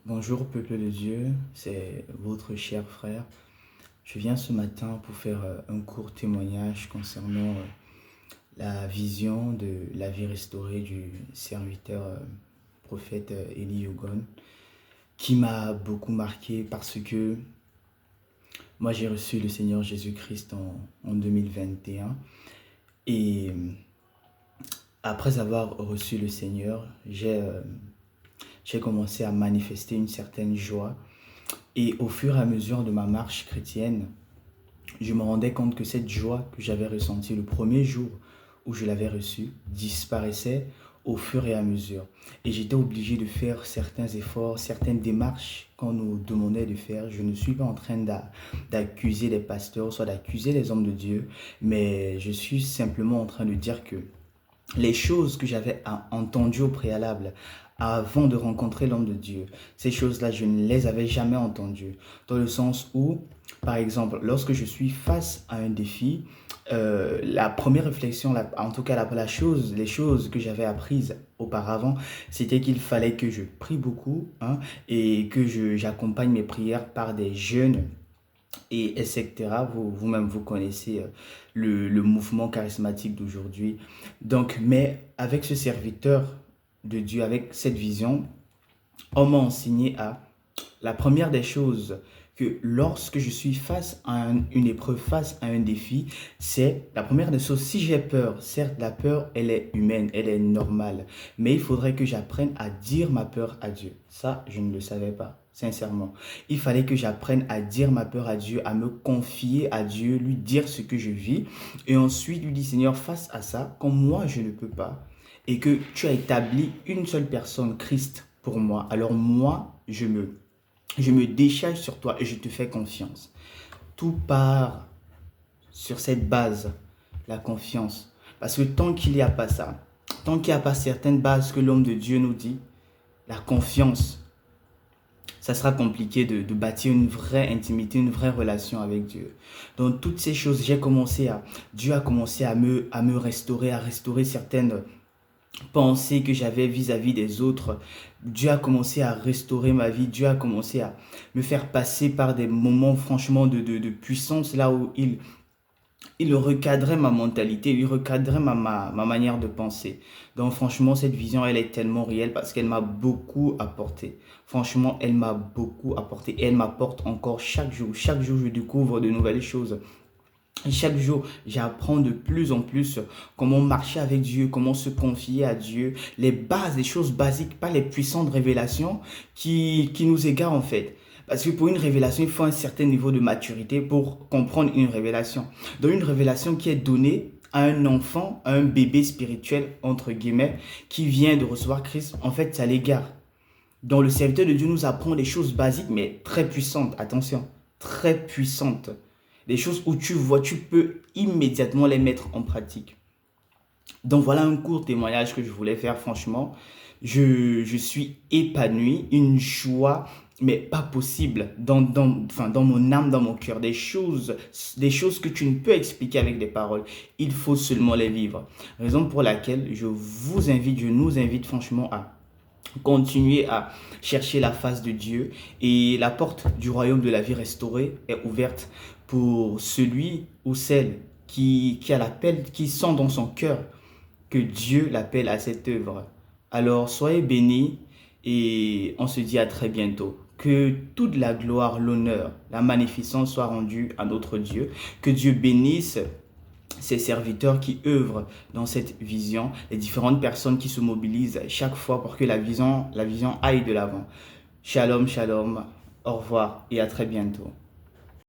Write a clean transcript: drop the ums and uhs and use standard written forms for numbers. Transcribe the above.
Bonjour peuple de Dieu, c'est votre cher frère. Je viens ce matin pour faire un court témoignage concernant la vision de la vie restaurée du serviteur prophète Eli Yogon, qui m'a beaucoup marqué parce que moi j'ai reçu le Seigneur Jésus-Christ en 2021 et après avoir reçu le Seigneur, j'ai commencé à manifester une certaine joie. Et au fur et à mesure de ma marche chrétienne, je me rendais compte que cette joie que j'avais ressentie le premier jour où je l'avais reçue disparaissait au fur et à mesure. Et j'étais obligé de faire certains efforts, certaines démarches qu'on nous demandait de faire. Je ne suis pas en train d'accuser les pasteurs, soit d'accuser les hommes de Dieu, mais je suis simplement en train de dire que les choses que j'avais entendues au préalable avant de rencontrer l'homme de Dieu, ces choses-là, je ne les avais jamais entendues. Dans le sens où, par exemple, lorsque je suis face à un défi, la première réflexion, en tout cas les choses que j'avais apprises auparavant, c'était qu'il fallait que je prie beaucoup et que j'accompagne mes prières par des jeûnes et etc. Vous-même, vous connaissez le mouvement charismatique d'aujourd'hui. Donc, mais avec ce serviteur de Dieu, avec cette vision, on m'a enseigné à la première des choses que lorsque je suis face à une épreuve, face à un défi, c'est la première des choses. Si j'ai peur, certes, la peur, elle est humaine, elle est normale, mais il faudrait que j'apprenne à dire ma peur à Dieu. Ça, je ne le savais pas, sincèrement. Il fallait que j'apprenne à dire ma peur à Dieu, à me confier à Dieu, lui dire ce que je vis, et ensuite lui dire, Seigneur, face à ça, comme moi, je ne peux pas, et que tu as établi une seule personne, Christ, pour moi, alors moi, je me décharge sur toi et je te fais confiance. Tout part sur cette base, la confiance. Parce que tant qu'il n'y a pas ça, tant qu'il n'y a pas certaines bases que l'homme de Dieu nous dit, la confiance, ça sera compliqué de bâtir une vraie intimité, une vraie relation avec Dieu. Donc toutes ces choses, Dieu a commencé à me restaurer, à restaurer certaines pensées que j'avais vis-à-vis des autres. Dieu a commencé à restaurer ma vie. Dieu a commencé à me faire passer par des moments franchement de puissance là où il recadrait ma mentalité, il recadrait ma manière de penser. Donc franchement, cette vision, elle est tellement réelle parce qu'elle m'a beaucoup apporté. Franchement, elle m'a beaucoup apporté et elle m'apporte encore chaque jour. Chaque jour, je découvre de nouvelles choses. Et chaque jour, j'apprends de plus en plus comment marcher avec Dieu, comment se confier à Dieu, les bases, les choses basiques, pas les puissantes révélations qui nous égarent en fait. Parce que pour une révélation, il faut un certain niveau de maturité pour comprendre une révélation. Donc une révélation qui est donnée à un enfant, à un bébé spirituel, entre guillemets, qui vient de recevoir Christ, en fait, ça l'égare. Donc le serviteur de Dieu nous apprend des choses basiques, mais très puissantes, attention, très puissantes. Des choses où tu vois, tu peux immédiatement les mettre en pratique. Donc voilà un court témoignage que je voulais faire, franchement. Je suis épanoui, une joie, mais pas possible, dans mon âme, dans mon cœur. Des choses que tu ne peux expliquer avec des paroles. Il faut seulement les vivre. Raison pour laquelle je nous invite franchement à continuer à chercher la face de Dieu et la porte du royaume de la vie restaurée est ouverte pour celui ou celle qui a l'appel, qui sent dans son cœur que Dieu l'appelle à cette œuvre. Alors soyez bénis et on se dit à très bientôt. Que toute la gloire, l'honneur, la magnificence soit rendue à notre Dieu. Que Dieu bénisse ces serviteurs qui œuvrent dans cette vision, les différentes personnes qui se mobilisent chaque fois pour que la vision aille de l'avant. Shalom, shalom, au revoir et à très bientôt.